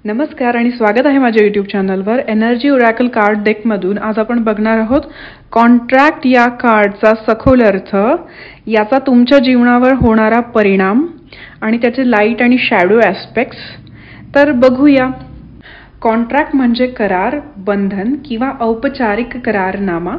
नमस्कार आणि स्वागत आहे माझ्या YouTube चॅनलवर एनर्जी ओरॅकल कार्ड डेक मधून। आज आपण बघणार आहोत कॉन्ट्रॅक्ट या कार्डचा सखोल अर्थ, याचा तुमच्या जीवनावर होणारा परिणाम आणि त्याचे लाईट आणि शॅडो ॲस्पेक्ट्स। तर बघूया। कॉन्ट्रॅक्ट म्हणजे करार, बंधन किंवा औपचारिक करारनामा।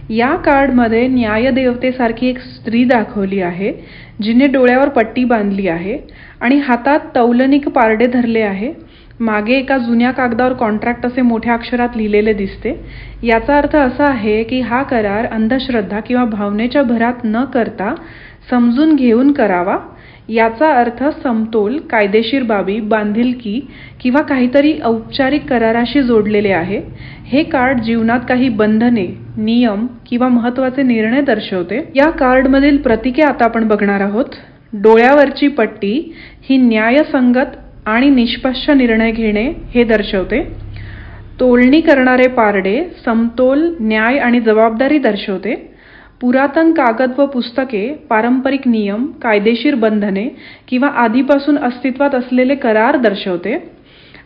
या कार्डमध्ये न्यायदेवतेसारखी एक स्त्री दाखवली आहे, जिने डोळ्यावर पट्टी बांधली आहे आणि हातात तौलनिक पारडे धरले आहे। मागे एका जुन्या कागदावर कॉन्ट्रॅक्ट असे मोठ्या अक्षरात लिहिलेले दिसते। याचा अर्थ असा आहे की हा करार अंधश्रद्धा किंवा भावनेच्या भरात न करता समजून घेऊन करावा। याचा अर्थ समतोल, कायदेशीर बाबी, बांधिलकी किंवा काहीतरी औपचारिक कराराशी जोडलेले आहे। हे कार्ड जीवनात काही बंधने, नियम किंवा महत्त्वाचे निर्णय दर्शवते। या कार्डमधील प्रतीके आता आपण बघणार आहोत। डोळ्यावरची पट्टी ही न्यायसंगत आणि निष्पक्ष निर्णय घेणे हे दर्शवते। तोलणी करणारे पारडे समतोल, न्याय आणि जबाबदारी दर्शवते। पुरातन कागद व पुस्तके पारंपरिक नियम, कायदेशीर बंधने किंवा आधीपासून अस्तित्वात असलेले करार दर्शवते।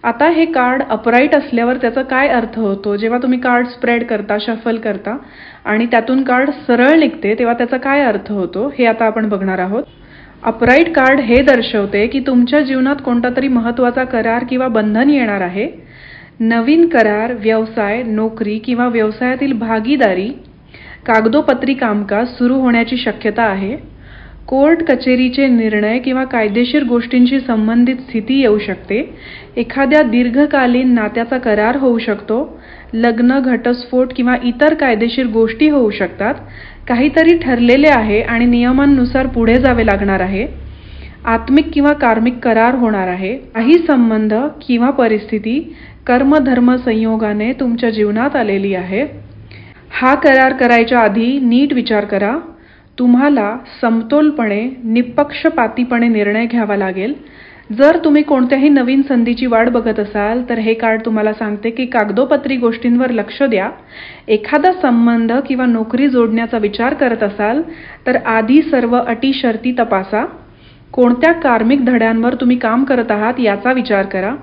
आता हे कार्ड अपराईट असल्यावर त्याचा काय अर्थ होतो? जेव्हा तुम्ही कार्ड स्प्रेड करता, शफल करता आणि त्यातून कार्ड सरळ निघते तेव्हा त्याचा काय अर्थ होतो हे आता आपण बघणार आहोत। अपराईट कार्ड हे दर्शवते की तुमच्या जीवनात कोणता तरी महत्त्वाचा करार किंवा बंधन येणार आहे। नवीन करार, व्यवसाय, नोकरी किंवा व्यवसायातील भागीदारी, कागदोपत्री कामकाज सुरू होण्याची शक्यता आहे। कोर्ट कचेरीचे निर्णय किंवा कायदेशीर गोष्टींशी संबंधित स्थिती येऊ शकते। एखाद्या दीर्घकालीन नात्याचा करार होऊ शकतो। लग्न, घटस्फोट किंवा इतर कायदेशीर गोष्टी होऊ शकतात। काहीतरी ठरलेले आहे आणि नियमांनुसार पुढे जावे लागणार आहे। आत्मिक किंवा कार्मिक करार होणार आहे। काही संबंध किंवा परिस्थिती कर्म धर्म संयोगाने तुमच्या जीवनात आलेली आहे। हा करार करायच्या आधी नीट विचार करा। तुम्हाला समतोलपणे, निपक्षपातीपणे निर्णय घ्यावा लागेल। जर तुम्ही कोणत्याही नवीन संधीची वाट बघत असाल तर हे कार्ड तुम्हाला सांगते की कागदोपत्री गोष्टींवर लक्ष द्या। एखादा संबंध किंवा नोकरी जोडण्याचा विचार करत असाल तर आधी सर्व अटी शर्ती तपासा। कोणत्या कार्मिक धड्यांवर तुम्ही काम करत आहात याचा विचार करा।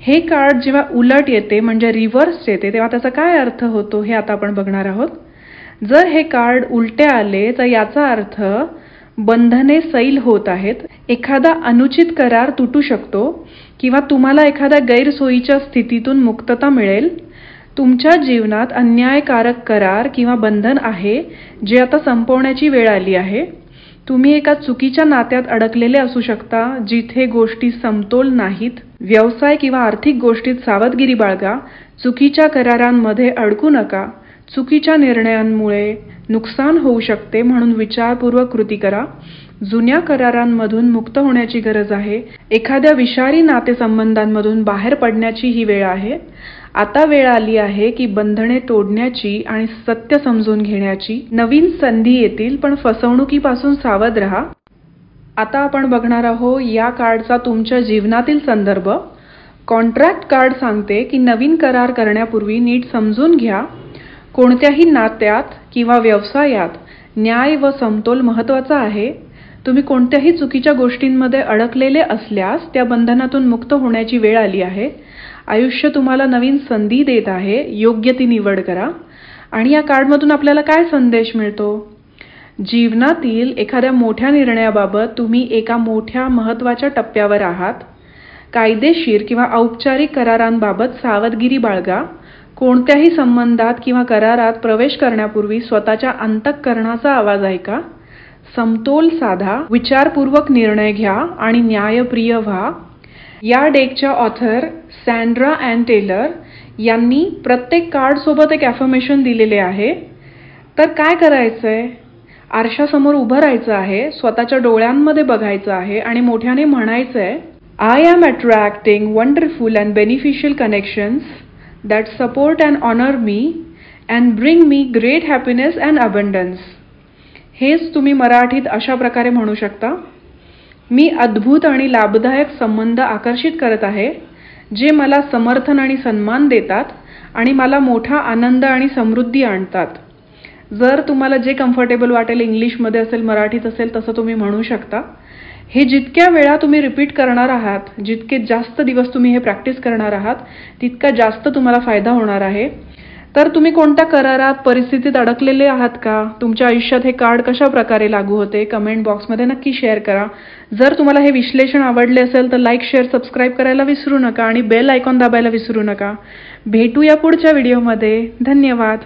हे कार्ड जेव्हा उलट येते म्हणजे रिव्हर्स येते तेव्हा त्याचा काय अर्थ होतो हे आता आपण बघणार आहोत। जर हे कार्ड उलटे आले तर याचा अर्थ बंधने सैल होत आहेत। एखादा अनुचित करार तुटू शकतो किंवा तुम्हाला एखाद्या गैरसोयीच्या स्थितीतून मुक्तता मिळेल। तुमच्या जीवनात अन्यायकारक करार किंवा बंधन आहे जे आता संपवण्याची वेळ आली आहे। तुम्ही एका चुकीच्या नात्यात अडकलेले असू शकता जिथे गोष्टी समतोल नाहीत। व्यवसाय किंवा आर्थिक गोष्टीत सावधगिरी बाळगा। चुकीच्या करारांमध्ये अडकू नका। चुकीच्या निर्णयांमुळे नुकसान होऊ शकते म्हणून विचारपूर्वक कृती करा। जुन्या करारांमधून मुक्त होण्याची गरज आहे। एखाद्या विषारी नातेसंबंधांमधून बाहेर पडण्याची ही वेळ आहे। आता वेळ आली आहे की बंधने तोडण्याची आणि सत्य समजून घेण्याची। नवीन संधी येतील पण फसवणुकीपासून सावध राहा। आता आपण बघणार आहोत या कार्डचा तुमच्या जीवनातील संदर्भ। कॉन्ट्रॅक्ट कार्ड सांगते की नवीन करार करण्यापूर्वी नीट समजून घ्या। कोणत्याही नात्यात किंवा व्यवसायात न्याय व समतोल महत्त्वाचा आहे। तुम्ही कोणत्याही चुकीच्या गोष्टींमध्ये अडकलेले असल्यास त्या बंधनातून मुक्त होण्याची वेळ आली आहे। आयुष्य तुम्हाला नवीन संधी देत आहे, योग्य ती निवड करा। आणि या कार्डमधून आपल्याला काय संदेश मिळतो? जीवनातील एखाद्या मोठ्या निर्णयाबाबत तुम्ही एका मोठ्या महत्त्वाच्या टप्प्यावर आहात। कायदेशीर किंवा औपचारिक करारांबाबत सावधगिरी बाळगा। कोणत्याही संबंधात किंवा करारात प्रवेश करण्यापूर्वी स्वतःच्या अंतःकरणाचा आवाज ऐका। समतोल साधा, विचारपूर्वक निर्णय घ्या आणि न्यायप्रिय व्हा। या डेकच्या ऑथर सॅन्ड्रा ॲन टेलर यांनी प्रत्येक कार्ड सोबत एक ॲफर्मेशन दिलेले आहे। तर काय करायचंय? आरशासमोर उभं राहायचं आहे, स्वतःच्या डोळ्यांमध्ये बघायचं आहे आणि मोठ्याने म्हणायचंय, I am attracting wonderful and beneficial connections that support and honor me and bring me great happiness and abundance. हेच तुम्ही मराठीत अशा प्रकारे म्हणू शकता, मी अद्भुत आणि लाभदायक संबंध आकर्षित करत आहे जे मला समर्थन आणि सन्मान देतात आणि मला मोठा आनंद आणि समृद्धी आणतात। जर तुम्हाला जे कम्फर्टेबल वाटेल, इंग्लिशमध्ये असेल मराठीत असेल तसं तुम्ही म्हणू शकता. हे जितक्या वेळा तुम्ही रिपीट करणार आहात, जितके जास्त दिवस तुम्ही हे प्रॅक्टिस करणार आहात, तितका जास्त तुम्हाला फायदा होणार आहे. तर तुम्ही कोणत्या करारात, परिस्थितीत अडकलेले आहात का? तुमच्या आयुष्यात हे कार्ड कशा प्रकारे लागू होते? कमेंट बॉक्समध्ये नक्की शेअर करा. जर तुम्हाला हे विश्लेषण आवडले असेल तर लाईक, शेअर, सबस्क्राईब करायला विसरू नका आणि बेल आयकॉन दाबायला विसरू नका. भेटूया पुढच्या व्हिडिओमध्ये. धन्यवाद.